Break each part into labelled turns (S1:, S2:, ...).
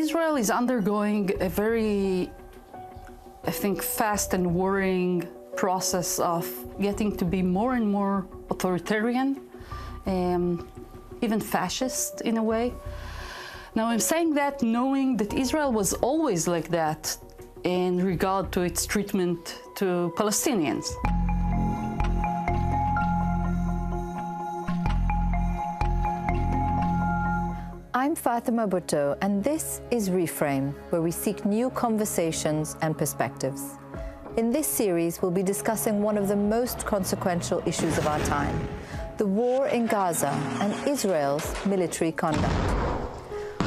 S1: Israel is undergoing a very, I think, fast and worrying process of getting to be more and more authoritarian, even fascist in a way. Now I'm saying that knowing that Israel was always like that in regard to its treatment to Palestinians.
S2: I'm Fatima Butto, and this is Reframe, where we seek new conversations and perspectives. In this series, we'll be discussing one of the most consequential issues of our time, the war in Gaza and Israel's military conduct.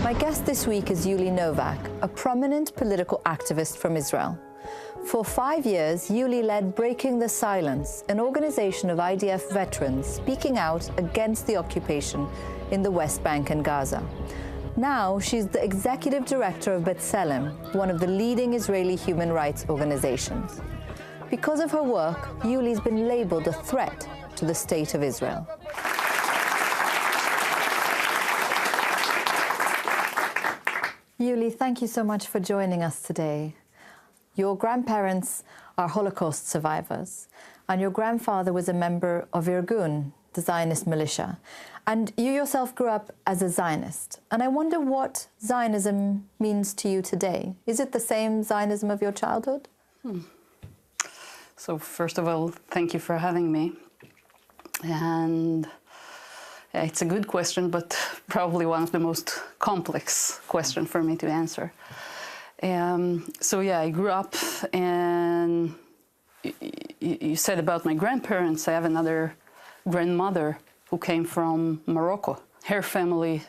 S2: My guest this week is Yuli Novak, a prominent political activist from Israel. For 5 years, Yuli led Breaking the Silence, an organization of IDF veterans speaking out against the occupation in the West Bank and Gaza. Now, she's the executive director of Bצלם, one of the leading Israeli human rights organizations. Because of her work, Yuli's been labeled a threat to the state of Israel. Yuli, thank you so much for joining us today. Your grandparents are Holocaust survivors, and your grandfather was a member of Irgun, the Zionist militia. And you yourself grew up as a Zionist. And I wonder what Zionism means to you today. Is it the same Zionism of your childhood?
S1: So first of all, thank you for having me. And it's a good question, but probably one of the most complex questions for me to answer. So yeah, I grew up, and you said about my grandparents, I have another grandmother who came from Morocco. Her family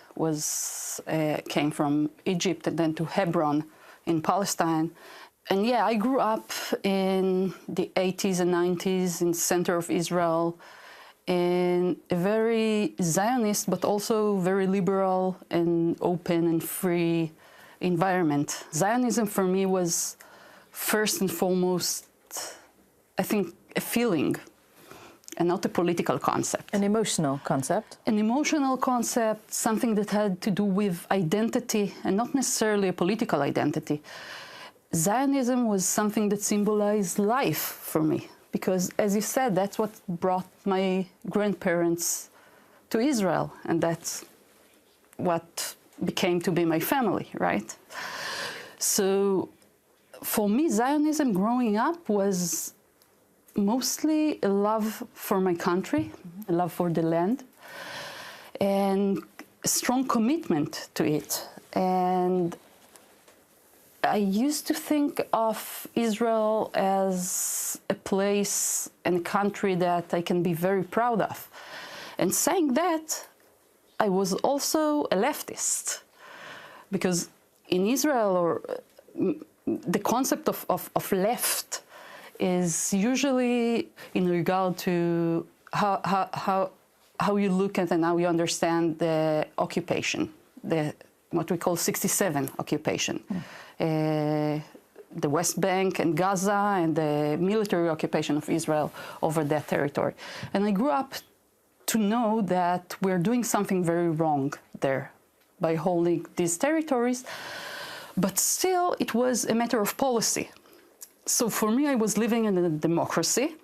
S1: came from Egypt and then to Hebron in Palestine. And yeah, I grew up in the 80s and 90s in the center of Israel in a very Zionist, but also very liberal and open and free environment. Zionism for me was first and foremost, I think, a feeling, and not a political concept.
S2: An emotional concept?
S1: An emotional concept, something that had to do with identity, and not necessarily a political identity. Zionism was something that symbolized life for me, because, as you said, that's what brought my grandparents to Israel, and that's what became to be my family, right? So, for me, Zionism growing up was mostly a love for my country, a love for the land, and a strong commitment to it. And I used to think of Israel as a place and a country that I can be very proud of. And saying that, I was also a leftist, because in Israel, the concept of left is usually in regard to how you look at and how you understand the occupation, what we call 67 occupation. The West Bank and Gaza and the military occupation of Israel over that territory. And I grew up to know that we're doing something very wrong there by holding these territories, but still it was a matter of policy. So for me, I was living in a democracy,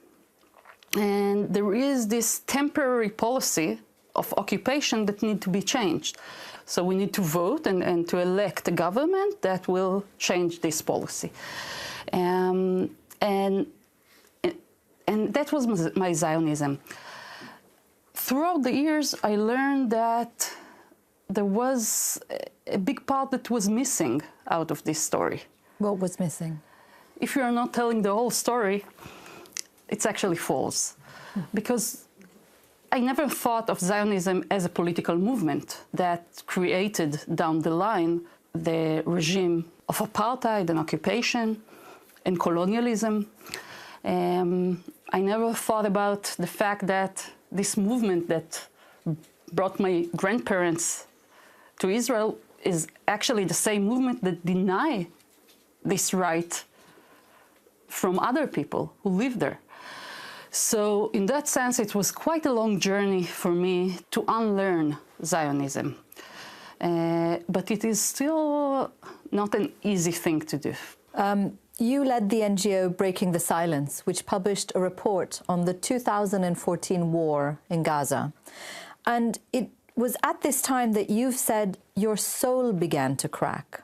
S1: and there is this temporary policy of occupation that need to be changed. So we need to vote and to elect a government that will change this policy. And that was my Zionism. Throughout the years, I learned that there was a big part that was missing out of this story.
S2: What was missing?
S1: If you're not telling the whole story, it's actually false. Because I never thought of Zionism as a political movement that created down the line the regime of apartheid and occupation and colonialism. I never thought about the fact that this movement that brought my grandparents to Israel is actually the same movement that deny this right from other people who live there. So in that sense, it was quite a long journey for me to unlearn Zionism. but it is still not an easy thing to do.
S2: You led the NGO Breaking the Silence, which published a report on the 2014 war in Gaza. And it was at this time that you've said your soul began to crack.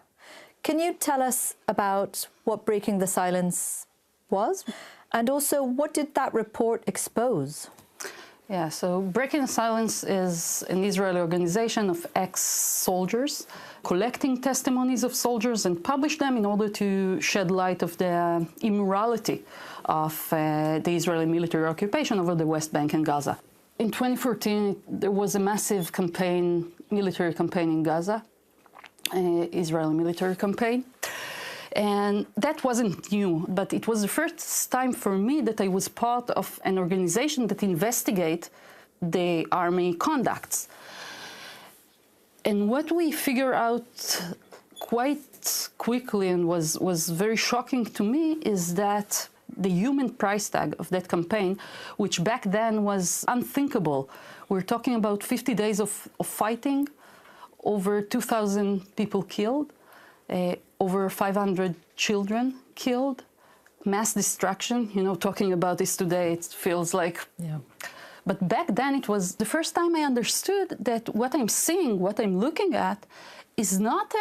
S2: Can you tell us about what Breaking the Silence was? And also, what did that report expose?
S1: Yeah, so Breaking the Silence is an Israeli organization of ex-soldiers collecting testimonies of soldiers and publish them in order to shed light of the immorality of the Israeli military occupation over the West Bank and Gaza. In 2014, there was a massive campaign, military campaign in Gaza, Israeli military campaign. And that wasn't new, but it was the first time for me that I was part of an organization that investigate the army conducts. And what we figure out quite quickly and was very shocking to me is that the human price tag of that campaign, which back then was unthinkable. We're talking about 50 days of fighting, over 2,000 people killed, over 500 children killed, mass destruction. You know, talking about this today, it feels like...
S2: Yeah.
S1: But back then, it was the first time I understood that what I'm seeing, what I'm looking at, is not,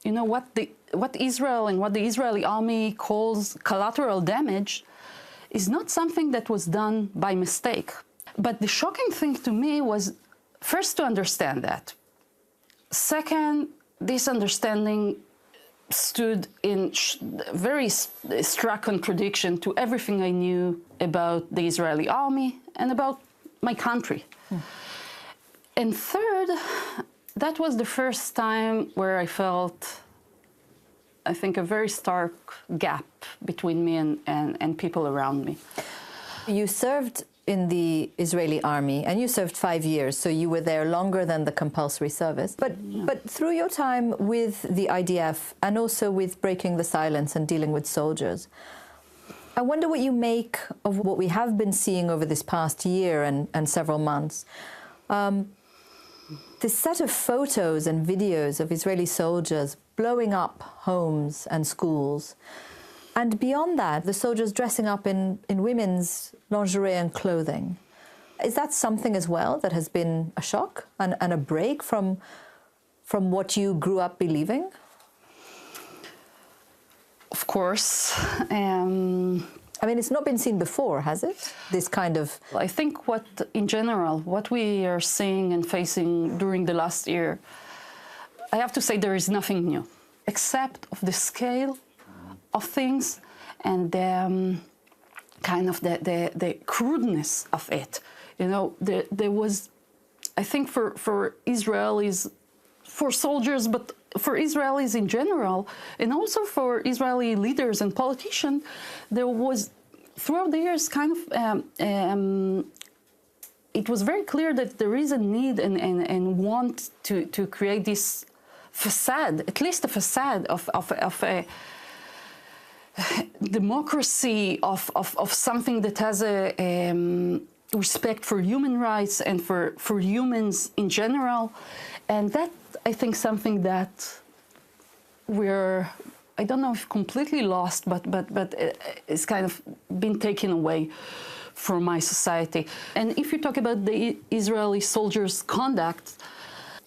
S1: you know, what Israel and what the Israeli army calls collateral damage is not something that was done by mistake. But the shocking thing to me was, first, to understand that. Second, this understanding stood in very stark contradiction to everything I knew about the Israeli army and about my country. And third, that was the first time where I felt, I think, a very stark gap between me and people around me.
S2: You served in the Israeli army, and you served 5 years, so you were there longer than the compulsory service. But through your time with the IDF and also with Breaking the Silence and dealing with soldiers, I wonder what you make of what we have been seeing over this past year and several months. This set of photos and videos of Israeli soldiers blowing up homes and schools. And beyond that, the soldiers dressing up in women's lingerie and clothing. Is that something as well that has been a shock and a break from what you grew up believing?
S1: Of course.
S2: I mean, it's not been seen before, has it? This kind of...
S1: I think in general, what we are seeing and facing during the last year, I have to say there is nothing new, except of the scale of things and kind of the crudeness of it. You know, there was, I think for Israelis, for soldiers, but for Israelis in general, and also for Israeli leaders and politicians, there was, throughout the years, kind of, it was very clear that there is a need and want to create this facade, at least a facade of a democracy, of something that has a respect for human rights and for humans in general. And that, I think, something that we're, I don't know if completely lost, but it's kind of been taken away from my society. And if you talk about the Israeli soldiers' conduct,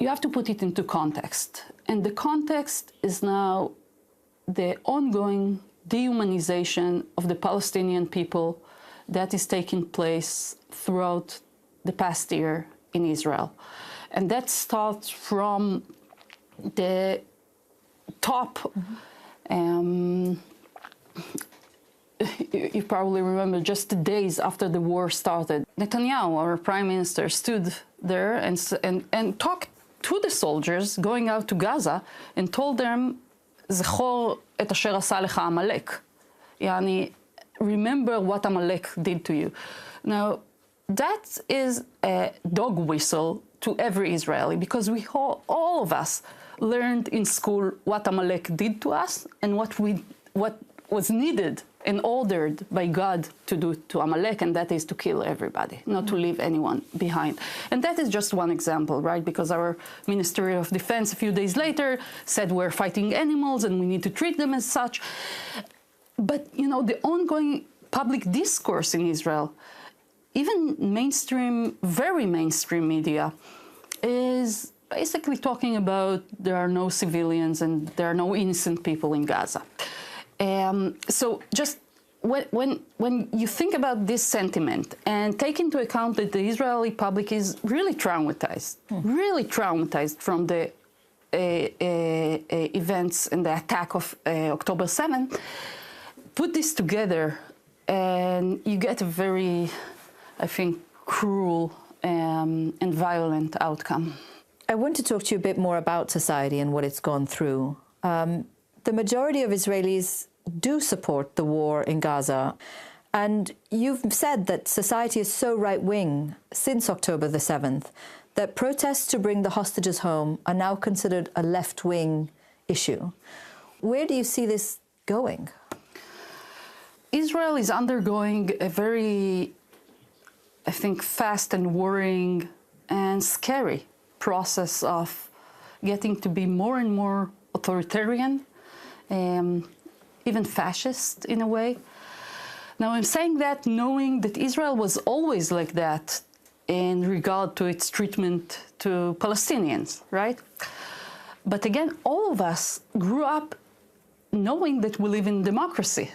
S1: you have to put it into context. And the context is now the ongoing dehumanization of the Palestinian people that is taking place throughout the past year in Israel. And that starts from the top. You probably remember just the days after the war started, Netanyahu, our prime minister, stood there and talked to the soldiers going out to Gaza and told them, "Zechor et asher asa lecha Amalek." Yani, remember what Amalek did to you. Now, that is a dog whistle to every Israeli, because we all of us learned in school what Amalek did to us and what was needed and ordered by God to do to Amalek, and that is to kill everybody, not to leave anyone behind. And that is just one example, right? Because our Ministry of Defense a few days later said we're fighting animals and we need to treat them as such. But, you know, the ongoing public discourse in Israel, even mainstream, very mainstream media, is basically talking about there are no civilians and there are no innocent people in Gaza. So just when you think about this sentiment and take into account that the Israeli public is really traumatized from the events and the attack of October 7th, put this together and you get a very, I think, cruel and violent outcome.
S2: I want to talk to you a bit more about society and what it's gone through. The majority of Israelis do support the war in Gaza. And you've said that society is so right-wing since October the 7th that protests to bring the hostages home are now considered a left-wing issue. Where do you see this going?
S1: Israel is undergoing a very, I think, fast and worrying and scary process of getting to be more and more authoritarian, even fascist in a way. Now I'm saying that knowing that Israel was always like that in regard to its treatment to Palestinians, right? But again, all of us grew up knowing that we live in democracy.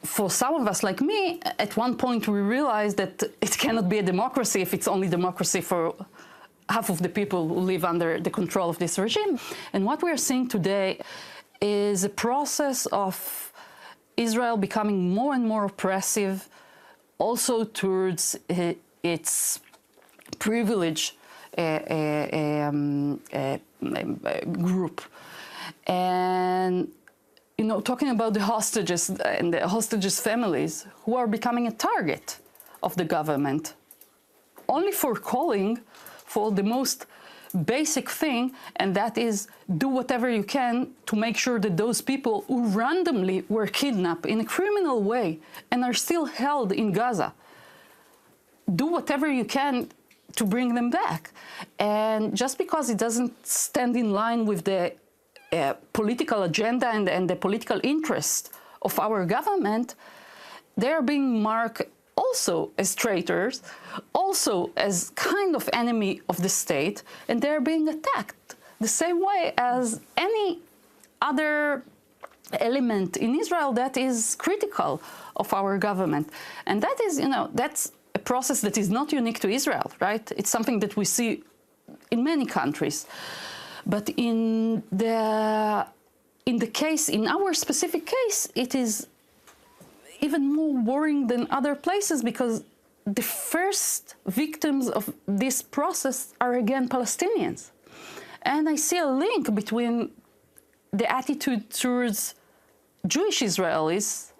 S1: For some of us, like me, at one point we realized that it cannot be a democracy if it's only democracy for half of the people who live under the control of this regime. And what we are seeing today is a process of Israel becoming more and more oppressive, also towards its privileged group. And, you know, talking about the hostages and the hostages' families who are becoming a target of the government, only for calling for the most basic thing, and that is do whatever you can to make sure that those people who randomly were kidnapped in a criminal way and are still held in Gaza, do whatever you can to bring them back. And just because it doesn't stand in line with the political agenda and the political interest of our government, they are being marked also as traitors, also as kind of enemy of the state, and they're being attacked the same way as any other element in Israel that is critical of our government. And that is, you know, that's a process that is not unique to Israel, right? It's something that we see in many countries. But in our specific case, it is even more worrying than other places because the first victims of this process are again Palestinians. And I see a link between the attitude towards Jewish Israelis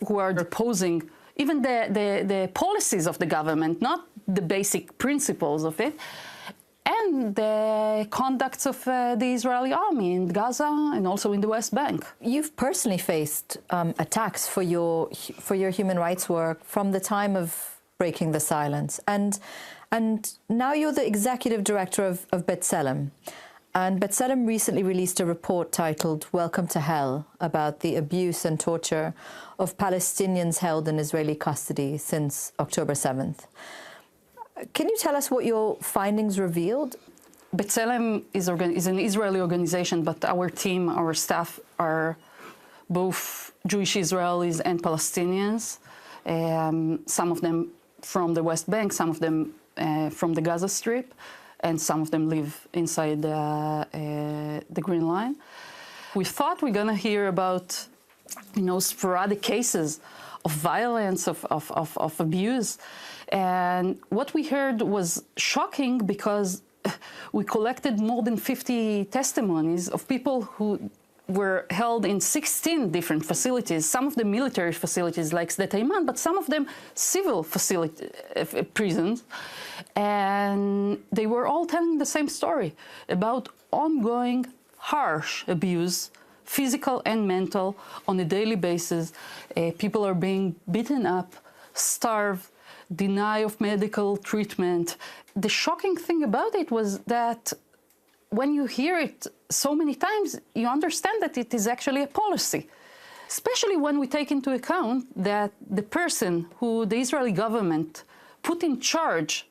S1: who are opposing even the policies of the government, not the basic principles of it, and the conducts of the Israeli army in Gaza and also in the West Bank.
S2: You've personally faced attacks for your human rights work from the time of breaking the silence, and now you're the executive director of B'Tselem. And B'Tselem recently released a report titled "Welcome to Hell" about the abuse and torture of Palestinians held in Israeli custody since October 7th. Can you tell us what your findings revealed?
S1: B'Tselem is an Israeli organization, but our team, our staff, are both Jewish Israelis and Palestinians. Some of them from the West Bank, some of them from the Gaza Strip, and some of them live inside the Green Line. We thought we're going to hear about, you know, sporadic cases of violence, of abuse. And what we heard was shocking because we collected more than 50 testimonies of people who were held in 16 different facilities, some of them military facilities like Sde Teiman, but some of them civil prisons. And they were all telling the same story about ongoing harsh abuse physical and mental, on a daily basis. People are being beaten up, starved, denied of medical treatment. The shocking thing about it was that when you hear it so many times, you understand that it is actually a policy, especially when we take into account that the person who the Israeli government put in charge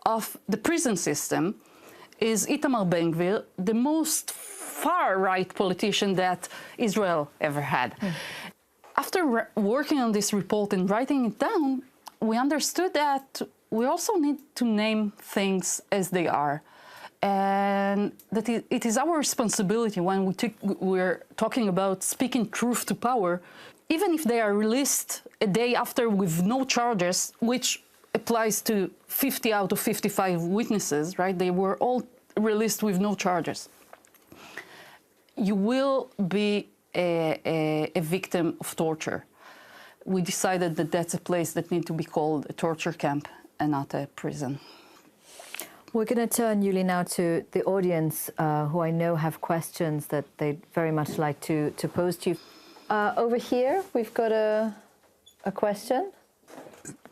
S1: of the prison system is Itamar Ben-Gvir, the most far-right politician that Israel ever had. After working on this report and writing it down, we understood that we also need to name things as they are. And that it is our responsibility when we're talking about speaking truth to power, even if they are released a day after with no charges, which applies to 50 out of 55 witnesses, right? They were all released with no charges. You will be a victim of torture. We decided that that's a place that needs to be called a torture camp and not a prison.
S2: We're going to turn, Yuli, now to the audience, who I know have questions that they'd very much like to pose to you. Over here, we've got a question.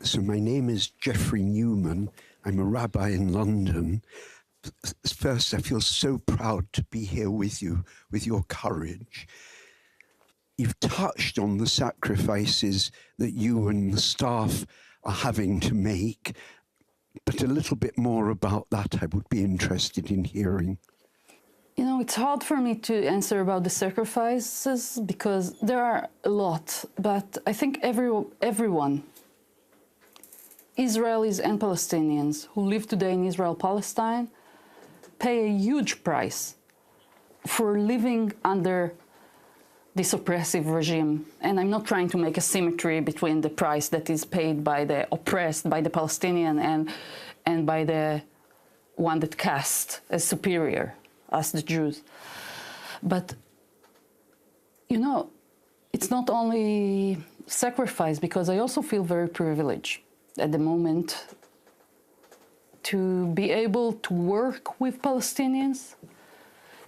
S3: So my name is Jeffrey Newman. I'm a rabbi in London. First, I feel so proud to be here with you, with your courage. You've touched on the sacrifices that you and the staff are having to make, but a little bit more about that I would be interested in hearing.
S1: You know, it's hard for me to answer about the sacrifices because there are a lot, but I think everyone, Israelis and Palestinians who live today in Israel-Palestine, pay a huge price for living under this oppressive regime. And I'm not trying to make a symmetry between the price that is paid by the oppressed, by the Palestinian, and by the one that cast as superior, us the Jews. But, you know, it's not only sacrifice, because I also feel very privileged at the moment to be able to work with Palestinians,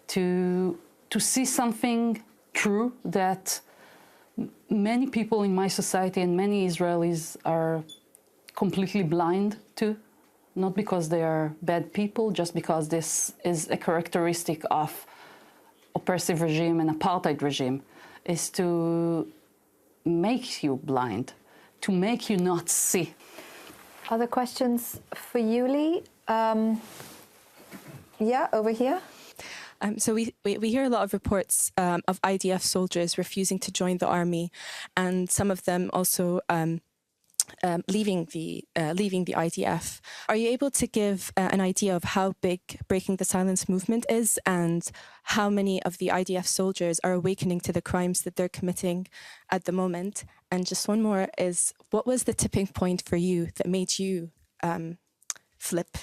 S1: to see something true that many people in my society and many Israelis are completely blind to, not because they are bad people, just because this is a characteristic of oppressive regime and apartheid regime, is to make you blind, to make you not see.
S2: Other questions for Yuli? Yeah, over here.
S4: So we hear a lot of reports of IDF soldiers refusing to join the army, and some of them also leaving the IDF. Are you able to give an idea of how big Breaking the Silence movement is, and how many of the IDF soldiers are awakening to the crimes that they're committing at the moment? And just one more is, what was the tipping point for you that made you flip?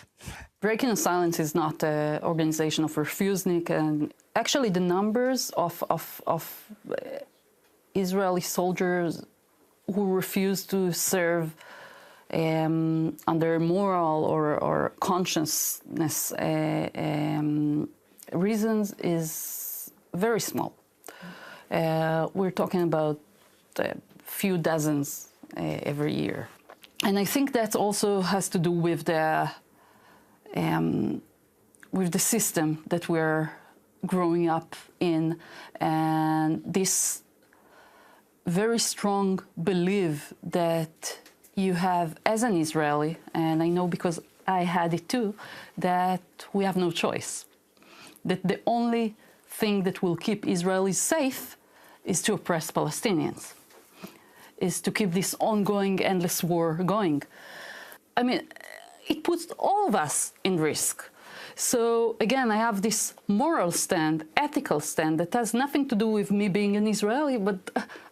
S1: Breaking the Silence is not an organization of refusnik, and actually the numbers of Israeli soldiers who refuse to serve under moral or consciousness reasons is very small. We're talking about a few dozens every year. And I think that also has to do with the system that we're growing up in, and this very strong belief that you have as an Israeli, and I know because I had it too, that we have no choice. That the only thing that will keep Israelis safe is to oppress Palestinians, is to keep this ongoing, endless war going. I mean, it puts all of us in risk. So again, I have this moral stand, ethical stand, that has nothing to do with me being an Israeli, but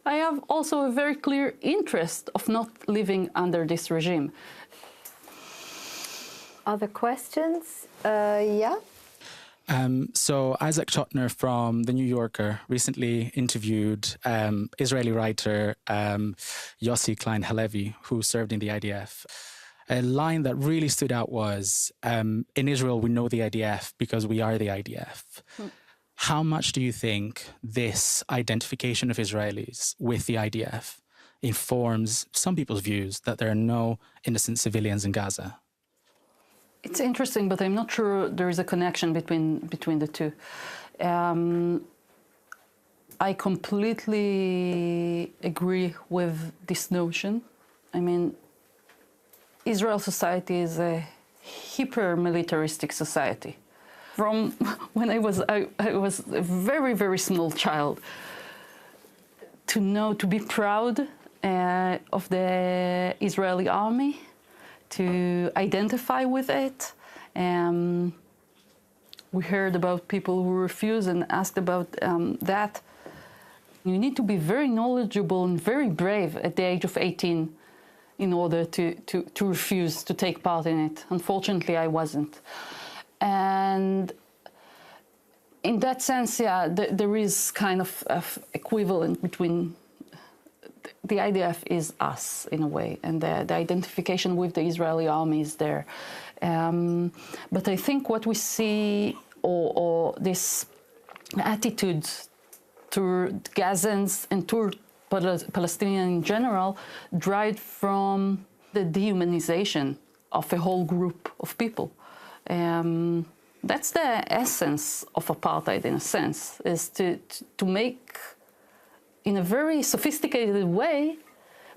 S1: I have also a very clear interest of not living under this regime.
S2: Other questions? Yeah?
S5: So Isaac Chotner from The New Yorker recently interviewed Israeli writer Yossi Klein Halevi, who served in the IDF. A line that really stood out was, in Israel, we know the IDF because we are the IDF. how much do you think this identification of Israelis with the IDF informs some people's views that there are no innocent civilians in Gaza?
S1: It's interesting, but I'm not sure there is a connection between the two. I completely agree with this notion. I mean, Israel society is a hyper-militaristic society. From when I was a very, very small child, to be proud of the Israeli army, to identify with it. We heard about people who refuse and asked about that. You need to be very knowledgeable and very brave at the age of 18 in order to refuse to take part in it. Unfortunately, I wasn't. And in that sense, yeah, there is kind of equivalent between the IDF is us in a way, and the identification with the Israeli army is there. But I think what we see, or this attitude toward Gazans and toward Palestinians in general, derived from the dehumanization of a whole group of people. That's the essence of apartheid, in a sense, is to make, in a very sophisticated way,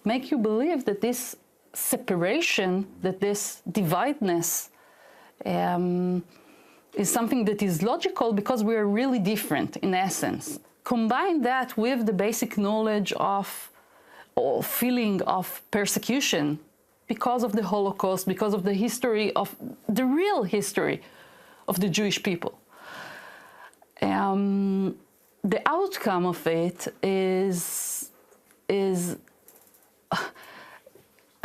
S1: make you believe that this separation, that this divideness is something that is logical because we are really different in essence. Combine that with the basic knowledge of or feeling of persecution because of the Holocaust, because of the history of the real history of the Jewish people. The outcome of it is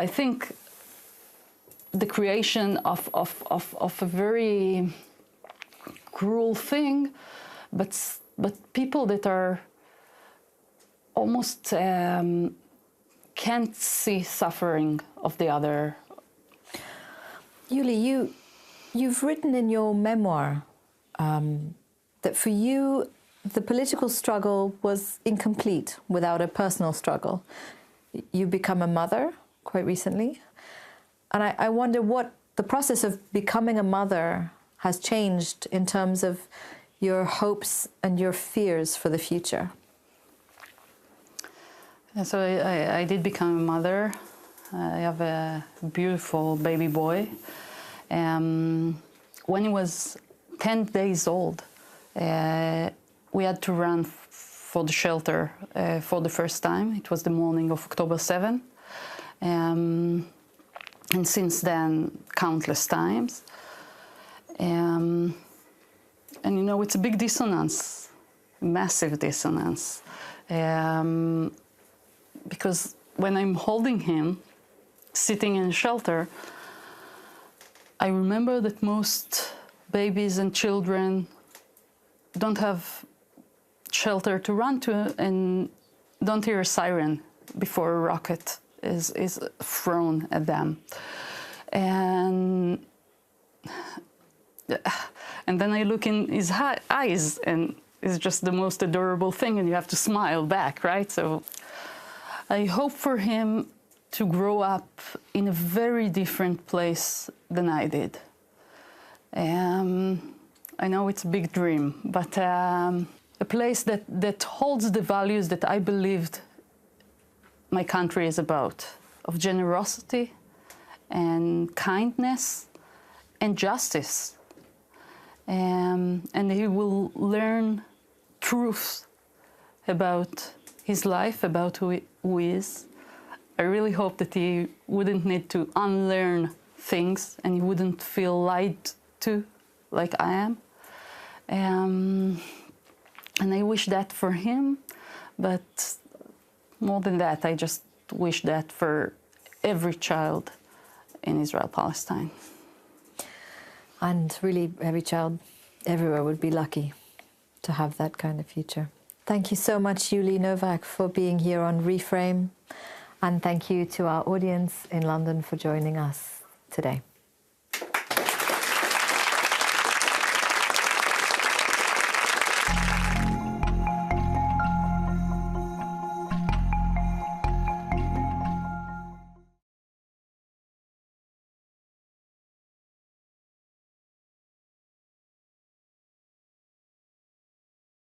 S1: I think, the creation of a very cruel thing, but people that are almost can't see suffering of the other.
S2: Yuli, you've written in your memoir that for you, the political struggle was incomplete without a personal struggle. You become a mother quite recently. And I wonder what the process of becoming a mother has changed in terms of your hopes and your fears for the future.
S1: Yeah, so I did become a mother. I have a beautiful baby boy. When he was 10 days old, we had to run for the shelter for the first time. It was the morning of October 7. And since then, countless times. And you know, it's a big dissonance, massive dissonance. Because when I'm holding him, sitting in a shelter, I remember that most babies and children don't have shelter to run to and don't hear a siren before a rocket is thrown at them. And then I look in his eyes, and it's just the most adorable thing, and you have to smile back, right? So I hope for him to grow up in a very different place than I did. I know it's a big dream, but a place that holds the values that I believed my country is about, of generosity and kindness and justice. And he will learn truth about his life, about who he is. I really hope that he wouldn't need to unlearn things and he wouldn't feel lied to like I am. And I wish that for him, but more than that, I just wish that for every child in Israel-Palestine.
S2: And really, every child everywhere would be lucky to have that kind of future. Thank you so much, Yuli Nowak, for being here on Reframe. And thank you to our audience in London for joining us today.